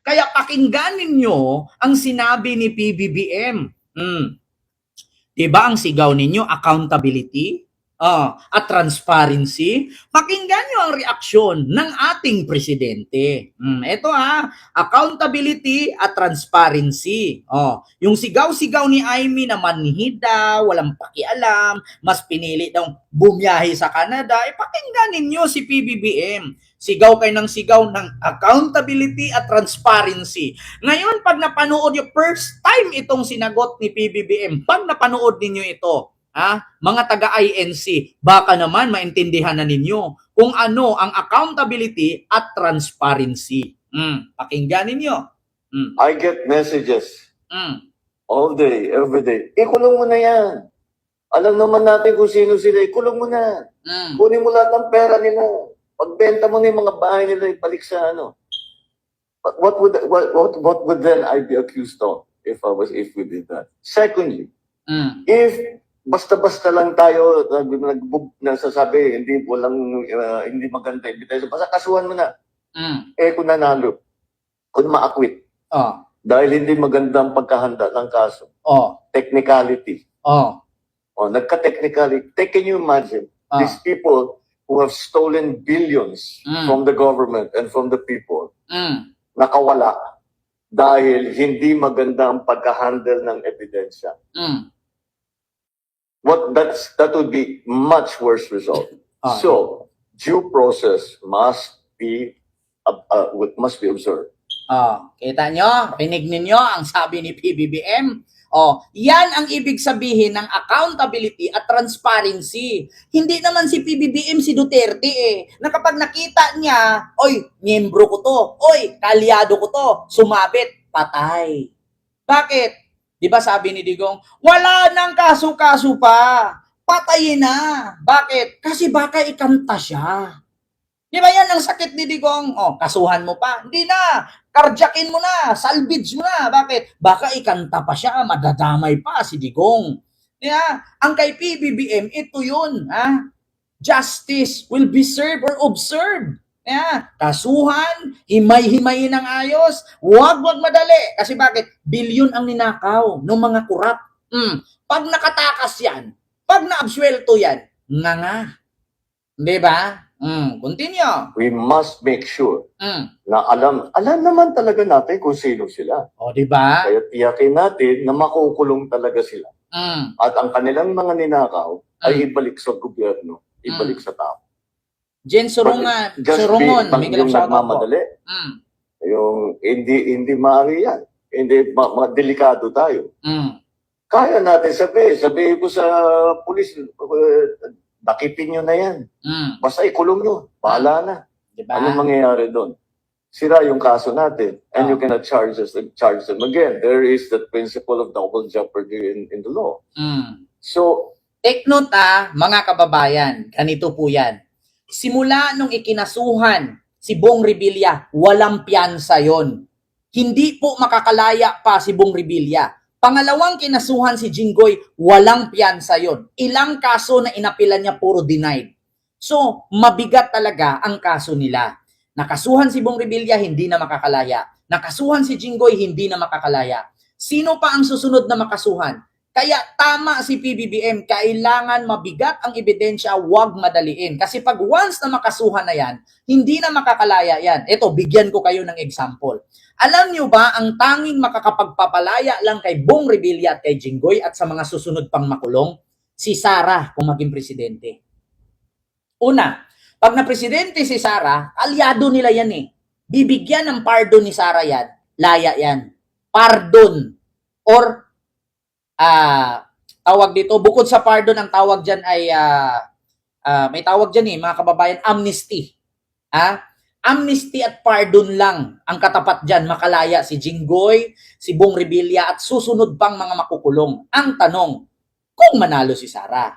Kaya pakinggan ninyo ang sinabi ni PBBM. Diba ang sigaw ninyo, accountability at transparency? Pakinggan nyo ang reaksyon ng ating presidente. Ito accountability at transparency. Yung sigaw-sigaw ni Amy na manhid daw, walang pakialam, mas pinili daw bumiyahe sa Canada, pakinggan ninyo si PBBM. Sigaw kayo ng sigaw ng accountability at transparency. Ngayon, pag napanood nyo, first time itong sinagot ni PBBM, pag napanood ninyo ito, mga taga-INC, baka naman maintindihan na ninyo kung ano ang accountability at transparency. Pakinggan ninyo. I get messages all day, every day. Ikulong mo na yan. Alam naman natin kung sino sila. Ikulong mo na. Kunin mo lahat ng pera nila. Pagbenta mo na yung mga bahay nila, ibalik sa ano. What would then I be accused of if we did that? Secondly, if basta-basta lang tayo nagsasabi hindi maganda ebidensya, basta kasuhan mo na. Kung nanalo, kung ma-acquit. Dahil hindi maganda ang pagkahanda ng kaso. Technicality. Nagka-technicality. Can you imagine these people who have stolen billions from the government and from the people, nakawala dahil hindi maganda ang pagka-handle ng ebidensya. That would be much worse result. So, due process must be observed. Kita nyo? Rinig ninyo ang sabi ni PBBM? Yan ang ibig sabihin ng accountability at transparency. Hindi naman si PBBM si Duterte na kapag nakita niya, oy, miyembro ko to, oy, kalyado ko to, sumabit, patay. Bakit? Di ba sabi ni Digong, wala nang kaso-kaso pa, patayin na. Bakit? Kasi baka ikanta siya. Di ba yan ang sakit ni Digong? Kasuhan mo pa. Hindi na. Karjakin mo na. Salvage mo na. Bakit? Baka ikanta pa siya. Madadamay pa si Digong. Yeah. Ang kay PBBM, ito yun. Justice will be served or observed. Yeah. Kasuhan, himay-himayin ng ayos. Huwag madali. Kasi bakit? Bilyon ang ninakaw ng mga kurap. Pag nakatakas yan, pag naabswelto yan, nga. Di ba? Continue. We must make sure na alam naman talaga natin kung sino sila. Di ba? Kaya tiyakin natin na makukulong talaga sila. At ang kanilang mga ninakaw ay ibalik sa gobyerno, ibalik sa tao. Jen Surungan, yung nagmamadali. Yung hindi maaari yan. Hindi delikado tayo. Kaya natin sabihin ko sa pulis, dakipin nyo na yan. Basta ikulong nyo. Bahala na. Diba? Anong mangyayari doon? Sira yung kaso natin. And you cannot charge them again. There is the principle of double jeopardy in the law. So, take note mga kababayan. Ganito po yan. Simula nung ikinasuhan si Bong Revilla, walang piyansa yon. Hindi po makakalaya pa si Bong Revilla. Pangalawang kinasuhan si Jinggoy, walang piyansa yon. Ilang kaso na inapilan niya, puro denied. So, mabigat talaga ang kaso nila. Nakasuhan si Bong Revilla, hindi na makakalaya. Nakasuhan si Jinggoy, hindi na makakalaya. Sino pa ang susunod na makasuhan? Kaya tama si PBBM, kailangan mabigat ang ebidensya, huwag madaliin. Kasi pag once na makasuhan na yan, hindi na makakalaya yan. Ito, bigyan ko kayo ng example. Alam nyo ba, ang tanging makakapagpapalaya lang kay Bong Revilla at kay Jinggoy at sa mga susunod pang makulong, si Sara kung maging presidente. Una, pag na-presidente si Sara, aliado nila yan eh. Bibigyan ng pardon ni Sara yan, laya yan. Pardon. Or, tawag dito, bukod sa pardon, ang tawag dyan ay, may tawag dyan mga kababayan, amnesty. Amnesty at pardon lang ang katapat dyan, makalaya si Jinggoy, si Bong Revilla at susunod pang mga makukulong. Ang tanong, kung manalo si Sara.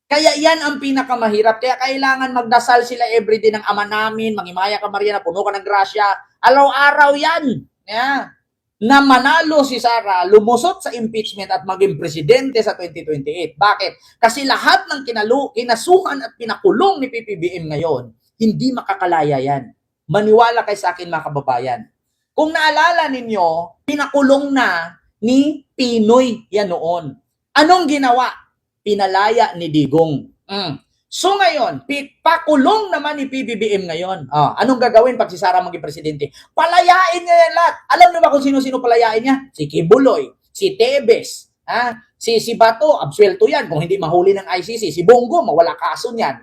Kaya yan ang pinakamahirap. Kaya kailangan magdasal sila everyday ng Ama namin, Mangimaya ka Maria, na puno ka ng grasya. Araw-araw yan. Yeah. Na manalo si Sara, lumusot sa impeachment at maging presidente sa 2028. Bakit? Kasi lahat ng kinasuhan at pinakulong ni PBBM ngayon, hindi makakalaya yan. Maniwala kay sa akin mga kababayan. Kung naalala ninyo, pinakulong na ni Pinoy yan noon. Anong ginawa? Pinalaya ni Digong. So ngayon, pakulong naman ni PBBM ngayon. Anong gagawin pag si Sara maging presidente? Palayain niya yan lahat. Alam niyo ba kung sino-sino palayain niya? Si Kibuloy, si Tebes, si Bato, absuelto yan kung hindi mahuli ng ICC. Si Bongo, mawala kaso niyan.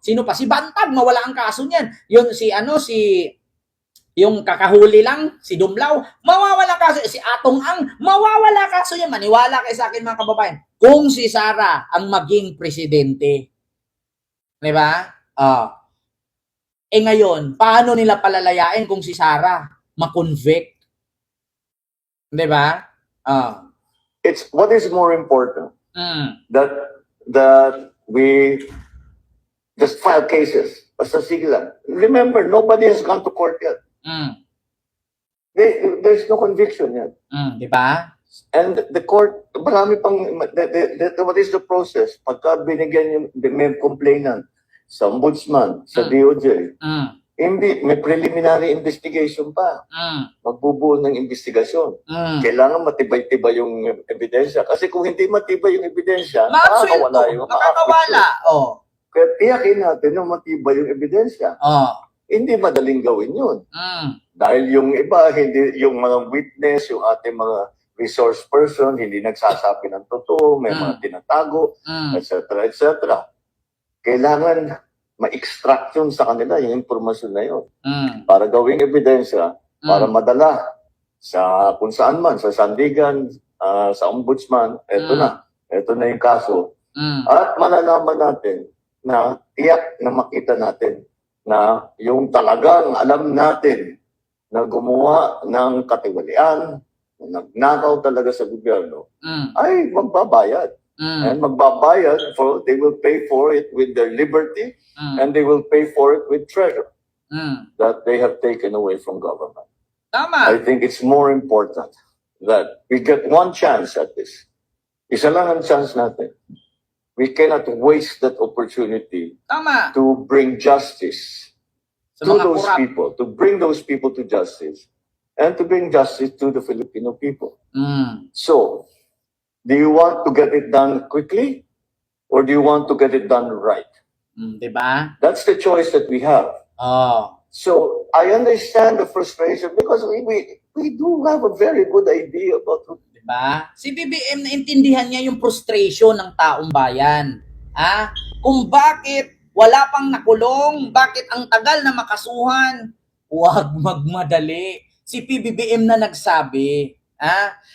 Sino pa? Si Bantag, mawala ang kaso niyan. Yun yung kakahuli lang, si Dumlao, mawawala kaso. Si Atong Ang, mawawala kaso yan. Maniwala kayo sa akin mga kababayan. Kung si Sara ang maging presidente. Diba? Ngayon, paano nila palalayain kung si Sara ma-convict? Diba? It's what is more important that we just file cases. Basta sige lang. Remember, nobody has gone to court yet. There's no conviction yet. Diba? And the court, marami pang, what is the process? Pagka binigyan yung may complainant sa ombudsman, sa DOJ, hindi, may preliminary investigation pa. Magbubuo ng investigasyon. Kailangan matibay-tibay yung ebidensya. Kasi kung hindi matibay yung ebidensya, makakawala. Kaya tiyakin natin na matibay yung ebidensya. Hindi madaling gawin yun. Dahil yung iba, hindi, yung mga witness, yung ating mga resource person, hindi nagsasabi ng totoo, may mga tinatago, etc. etc. Kailangan ma-extract yun sa kanila, yung informasyon na yun. Para gawing ebidensya, para madala sa kung saan man, sa sandigan, sa ombudsman, eto na yung kaso. At malalaman natin na tiyak na makita natin na yung talagang alam natin na gumawa ng katiwalian, nagnakaw talaga sa gobyerno, ay magbabayad. And magbabayad, they will pay for it with their liberty, and they will pay for it with treasure that they have taken away from government. Tama. I think it's more important that we get one chance at this. Isa lang ang chance natin. We cannot waste that opportunity to bring justice to those people, to bring those people to justice, and to bring justice to the Filipino people. So, do you want to get it done quickly, or do you want to get it done right? Diba? That's the choice that we have. So, I understand the frustration because we do have a very good idea about who. Diba? Si BBM, naintindihan niya yung frustration ng taong bayan. Kung bakit wala pang nakulong, bakit ang tagal na makasuhan, huwag magmadali. Si PBBM na nagsabi,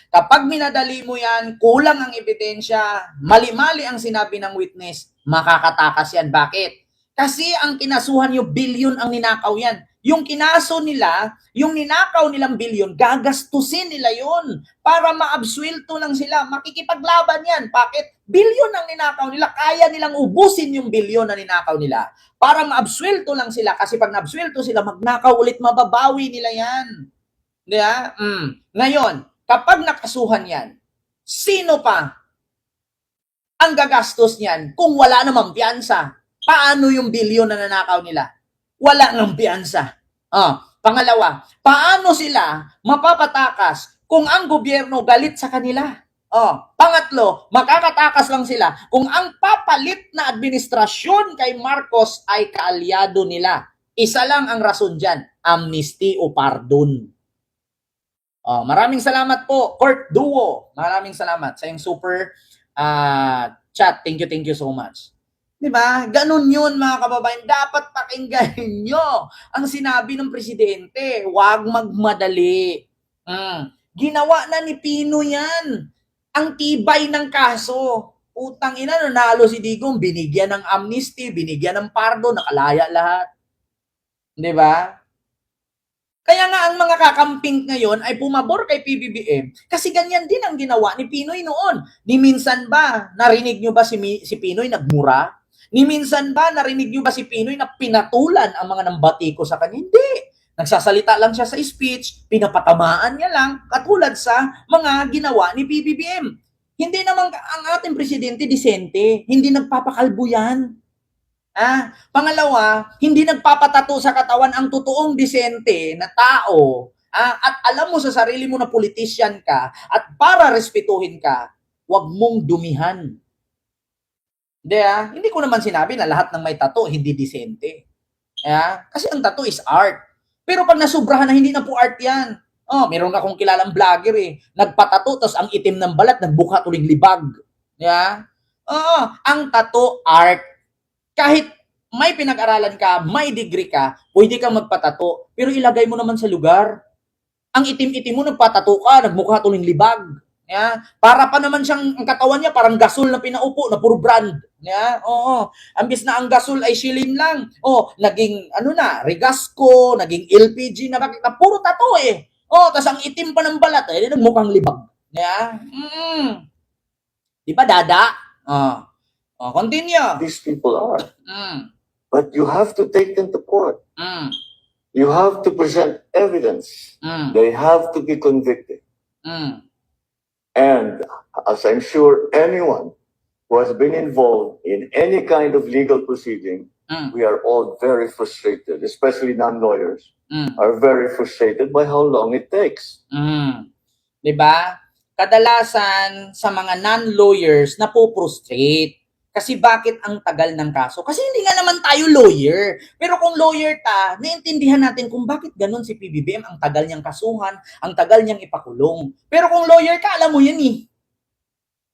kapag minadali mo yan, kulang ang ebidensya, mali-mali ang sinabi ng witness, makakatakas yan. Bakit? Kasi ang kinasuhan yung bilyon ang ninakaw yan. Yung kinaso nila, yung ninakaw nilang bilyon, gagastusin nila yun para maabsuelto lang sila. Makikipaglaban yan. Bakit? Bilyon ang ninakaw nila. Kaya nilang ubusin yung bilyon na ninakaw nila para maabsuelto lang sila. Kasi pag naabsuelto sila, magnakaw ulit, mababawi nila yan. Diba? Ngayon, kapag nakasuhan yan, sino pa ang gagastos niyan kung wala namang piyansa? Paano yung bilyon na nanakaw nila? Wala ng piyansa. Pangalawa, paano sila mapapatakas kung ang gobyerno galit sa kanila? Pangatlo, makakatakas lang sila kung ang papalit na administrasyon kay Marcos ay kaalyado nila. Isa lang ang rason dyan, amnesty o pardon. Maraming salamat po, Court Duo. Maraming salamat sa yung super chat. Thank you so much. Diba? Ganun yun mga kababayan. Dapat pakinggan nyo ang sinabi ng presidente. Huwag magmadali. Ginawa na ni Pino yan. Ang tibay ng kaso. Utang ina, nanalo si Digong. Binigyan ng amnesty, binigyan ng pardon, nakalaya lahat. Diba? Kaya nga ang mga kakamping ngayon ay pumabor kay PBBM kasi ganyan din ang ginawa ni Pinoy noon. Ni minsan ba, narinig nyo ba si Pinoy nagmura? Ni minsan ba, narinig nyo ba si Pinoy na pinatulan ang mga nambatiko sa kanya? Hindi. Nagsasalita lang siya sa speech, pinapatamaan niya lang, katulad sa mga ginawa ni PBBM. Hindi naman ang ating presidente disente, hindi nagpapakalbo yan. Pangalawa, hindi nagpapatato sa katawan ang totoong disente na tao at alam mo sa sarili mo na politician ka at para respetuhin ka, huwag mong dumihan. Hindi ko naman sinabi na lahat ng may tattoo hindi disente. Kasi ang tattoo is art. Pero pag nasubrahan na hindi na po art yan. Meron akong kilalang vlogger nagpatato tapos ang itim ng balat nagbuka tuling libag. Ang tattoo art. Kahit may pinag-aralan ka, may degree ka, pwede kang magpatato, pero ilagay mo naman sa lugar. Ang itim-itim mo, nagpatato ka, nagmukha tuling libag. Para pa naman siyang, ang katawan niya, parang gasol na pinaupo, na puro brand. Ambis na ang gasol ay shilin lang. Naging, Regasco, naging LPG, na puro tato tas ang itim pa ng balat, nagmukhang libag. Di ba, Dada? Continue. These people are. But you have to take them to court. You have to present evidence. They have to be convicted. And as I'm sure anyone who has been involved in any kind of legal proceeding, we are all very frustrated, especially non-lawyers, are very frustrated by how long it takes. Diba? Kadalasan sa mga non-lawyers napo-frustrate. Kasi bakit ang tagal ng kaso? Kasi hindi nga naman tayo lawyer. Pero kung lawyer ta, naiintindihan natin kung bakit ganun si PBBM, ang tagal niyang kasuhan, ang tagal niyang ipakulong. Pero kung lawyer ka, alam mo yan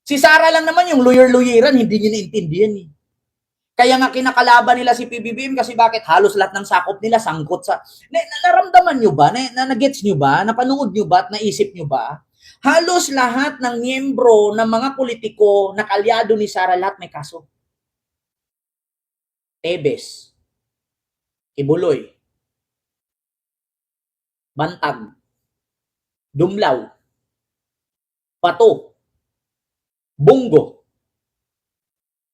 Si Sara lang naman yung lawyer-lawyeran, hindi niya naintindihan Kaya nga kinakalaban nila si PBBM kasi bakit halos lahat ng sakop nila sangkot sa... Naramdaman nyo ba? Na-gets nyo ba? Napanood nyo ba? At naisip nyo ba? Halos lahat ng miyembro ng mga politiko na kalyado ni Sara, lahat may kaso. Tebes, Kibuloy, Bantag, Dumlaw, Pato, Bungo,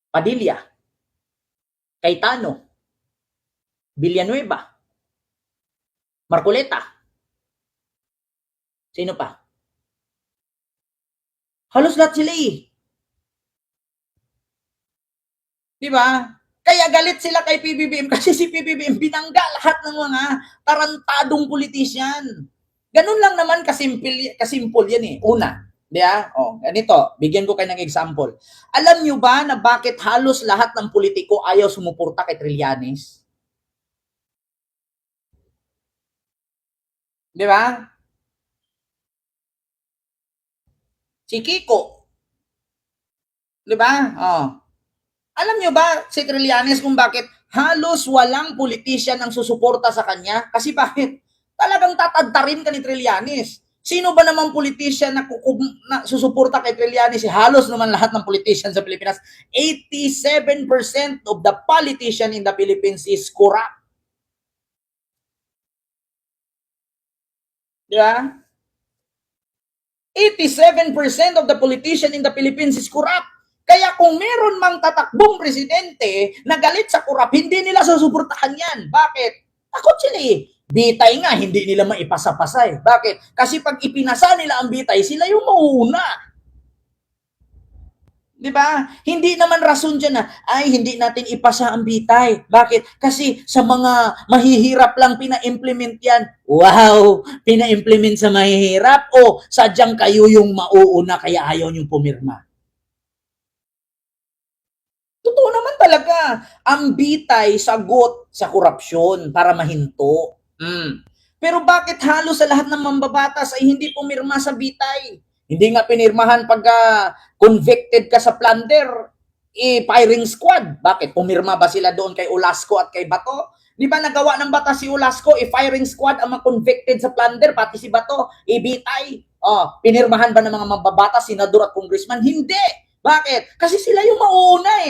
Padilla, Cayetano, Villanueva, Marcoleta. Sino pa? Halos lahat sila Diba? Kaya galit sila kay PBBM kasi si PBBM binangga lahat ng mga tarantadong politisyan. Ganun lang naman kasimple yan Una, ganito, bigyan ko kayo ng example. Alam nyo ba na bakit halos lahat ng politiko ayaw sumuporta kay Trillanes? Diba? Si Kiko. Diba? Alam nyo ba, si Trillanes, kung bakit halos walang politician ang susuporta sa kanya? Kasi bakit? Talagang tatadtarin ka ni Trillanes. Sino ba naman politician na susuporta kay Trillanes? Halos naman lahat ng politician sa Pilipinas. 87% of the politician in the Philippines is corrupt. Diba? 87% of the politician in the Philippines is corrupt. Kaya kung meron mang tatakbong presidente na galit sa corrupt, hindi nila susuportahan yan. Bakit? Takot sila Bitay nga, hindi nila maipasa-pasa Bakit? Kasi pag ipinasa nila ang bitay, sila yung mauuna. Diba? Hindi naman rason dyan na, hindi natin ipasa ang bitay. Bakit? Kasi sa mga mahihirap lang pina-implement yan. Wow! Pina-implement sa mahihirap? O sadyang kayo yung mauuna kaya ayaw niyong pumirma? Totoo naman talaga. Ang bitay, sagot sa korupsyon para mahinto. Pero bakit halos sa lahat ng mambabatas ay hindi pumirma sa bitay? Hindi nga pinirmahan pagka convicted ka sa plunder, firing squad. Bakit? Pumirma ba sila doon kay Olasco at kay Bato? Di ba nagawa ng batas si Olasco, firing squad ang mga convicted sa plunder, pati si Bato, ibitay. Pinirmahan ba ng mga mambabatas, senador at congressman? Hindi. Bakit? Kasi sila yung mauuna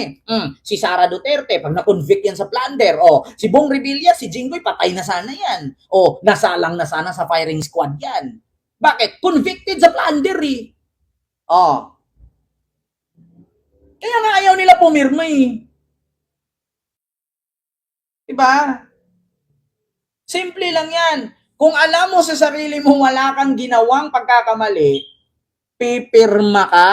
Si Sara Duterte, pag na-convict yan sa plunder, si Bong Revilla, si Jinggoy, patay na sana yan. Nasalang na sana sa firing squad yan. Bakit? Convicted sa plunder Kaya nga ayaw nila pumirma Diba? Simple lang yan. Kung alam mo sa sarili mo wala kang ginawang pagkakamali, pipirma ka.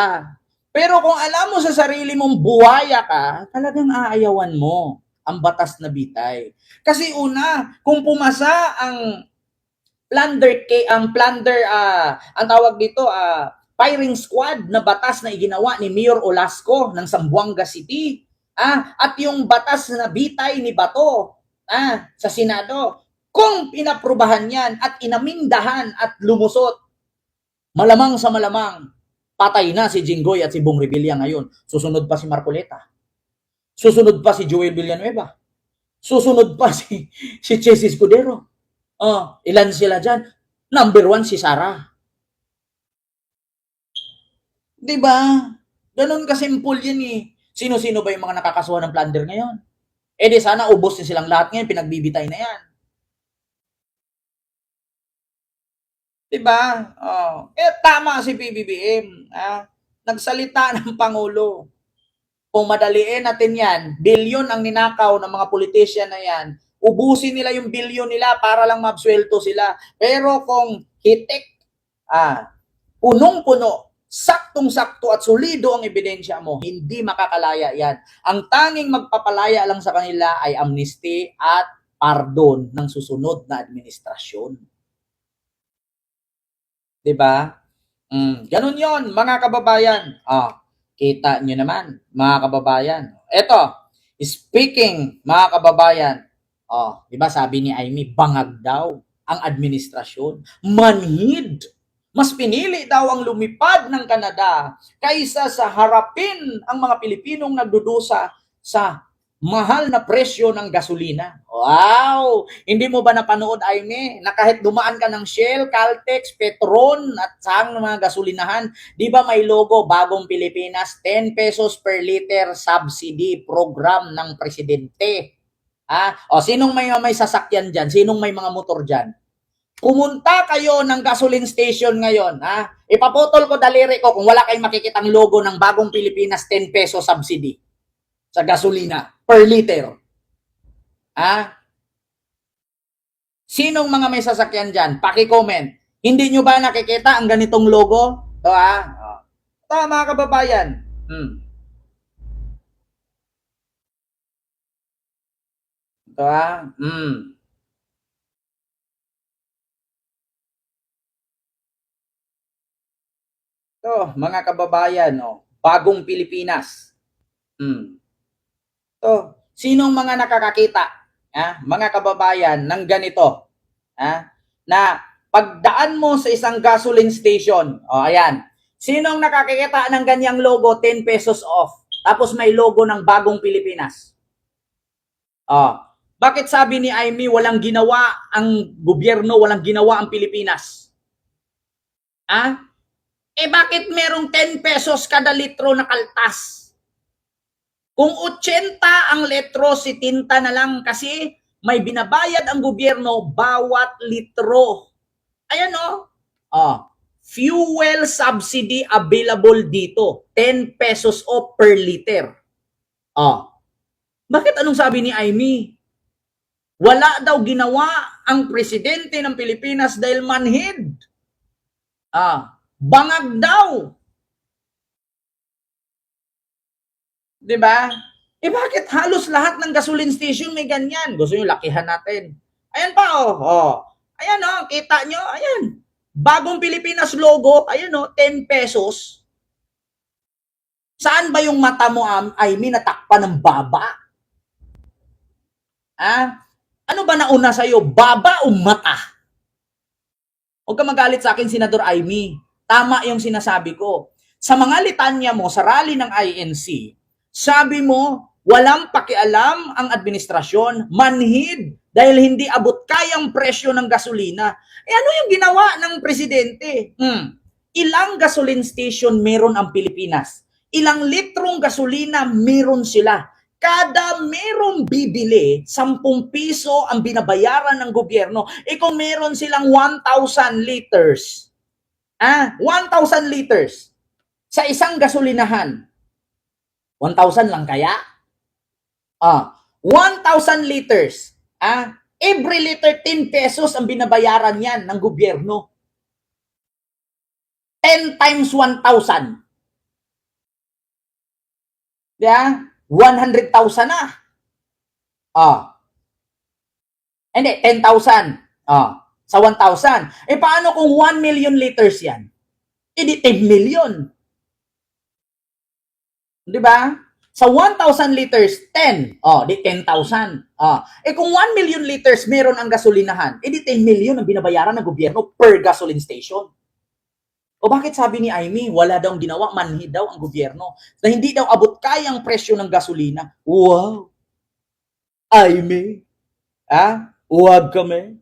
Pero kung alam mo sa sarili mong buhaya ka, talagang aayawan mo ang batas na bitay. Kasi una, kung pumasa ang ang tawag dito, firing squad na batas na iginawa ni Mayor Olasco ng Zamboanga City. At yung batas na bitay ni Bato sa Senado, kung inaprubahan yan at inamindahan at lumusot, malamang sa malamang, patay na si Jinggoy at si Bong Revilla ngayon. Susunod pa si Marcoleta. Susunod pa si Joel Villanueva. Susunod pa si Chessy Escudero. Ilan sila dyan? Number 1 si Sara. Diba? Ganun kasimple yan eh. Sino-sino ba yung mga nakakasuhan ng plunder ngayon? Di sana ubos din silang lahat ngayon, pinagbibitay na yan. Diba? Tama si PBBM. Nagsalita ng Pangulo. Kung madaliin natin yan, bilyon ang ninakaw ng mga politician na yan, ubusin nila yung bilyon nila para lang mabswelto sila. Pero kung hitik, punong-puno, saktong-sakto at solido ang ebidensya mo, hindi makakalaya yan. Ang tanging magpapalaya lang sa kanila ay amnesty at pardon ng susunod na administrasyon. Diba? Ganun yon mga kababayan. Kita nyo naman, mga kababayan. Eto, speaking, mga kababayan, diba sabi ni Amy, bangag daw ang administrasyon. Manhid. Mas pinili daw ang lumipad ng Canada kaysa sa harapin ang mga Pilipinong nagdudusa sa mahal na presyo ng gasolina. Wow! Hindi mo ba napanood, Amy, na kahit dumaan ka ng Shell, Caltex, Petron at saang mga gasolinahan, di ba may logo, Bagong Pilipinas, 10 pesos per liter subsidy program ng presidente. Sinong may sasakyan dyan? Sinong may mga motor dyan? Pumunta kayo ng gasoline station ngayon, ipaputol ko daliri ko kung wala kayong makikitang logo ng Bagong Pilipinas 10 peso subsidy sa gasolina per liter. Sinong mga may sasakyan dyan? Paki-comment. Hindi nyo ba nakikita ang ganitong logo? Ito Ito mga kababayan. Ito Ito, mga kababayan, Bagong Pilipinas. Ito, sinong mga nakakakita, mga kababayan, ng ganito? Na pagdaan mo sa isang gasoline station, ayan, sinong nakakakita ng ganyang logo, 10 pesos off, tapos may logo ng Bagong Pilipinas? Bakit sabi ni Amy, walang ginawa ang gobyerno, walang ginawa ang Pilipinas? Bakit merong 10 pesos kada litro na kaltas? Kung 80 ang litro, si tinta na lang kasi may binabayad ang gobyerno bawat litro. Ayan fuel subsidy available dito. 10 pesos off per liter. Bakit anong sabi ni Amy? Wala daw ginawa ang presidente ng Pilipinas dahil manhid. Bangag daw. Diba? Bakit halos lahat ng gasoline station may ganyan? Gusto nyo lakihan natin. Ayan pa Ayan kita nyo. Ayan. Bagong Pilipinas logo. Ayan 10 pesos. Saan ba yung mata mo, Amy, natakpan ng baba? Ano ba nauna sa'yo? Baba o mata? Huwag ka magalit sa akin, Senador Amy. Tama yung sinasabi ko. Sa mga litanya mo, sa rally ng INC, sabi mo, walang pakialam ang administrasyon, manhid, dahil hindi abot kayang presyo ng gasolina. Ano yung ginawa ng presidente? Ilang gasoline station meron ang Pilipinas? Ilang litrong gasolina meron sila? Kada merong bibili, 10 piso ang binabayaran ng gobyerno. Kung meron silang 1,000 liters, 1,000 liters sa isang gasolinahan. 1,000 lang kaya? 1,000 liters. Every liter 10 pesos ang binabayaran yan ng gobyerno. 10 times 1,000. Yeah? 100,000 na. Hindi, 10,000. Sa 1,000. Paano kung 1 million liters yan? Di 10 million. Di ba? Sa 1,000 liters, 10. Di 10,000. Kung 1 million liters meron ang gasolinahan, di 10 million ang binabayaran ng gobyerno per gasoline station. O bakit sabi ni Aimee, wala daw ginawa, manhid daw ang gobyerno, na hindi daw abot kaya ang presyo ng gasolina. Wow! Aimee, huwag kami.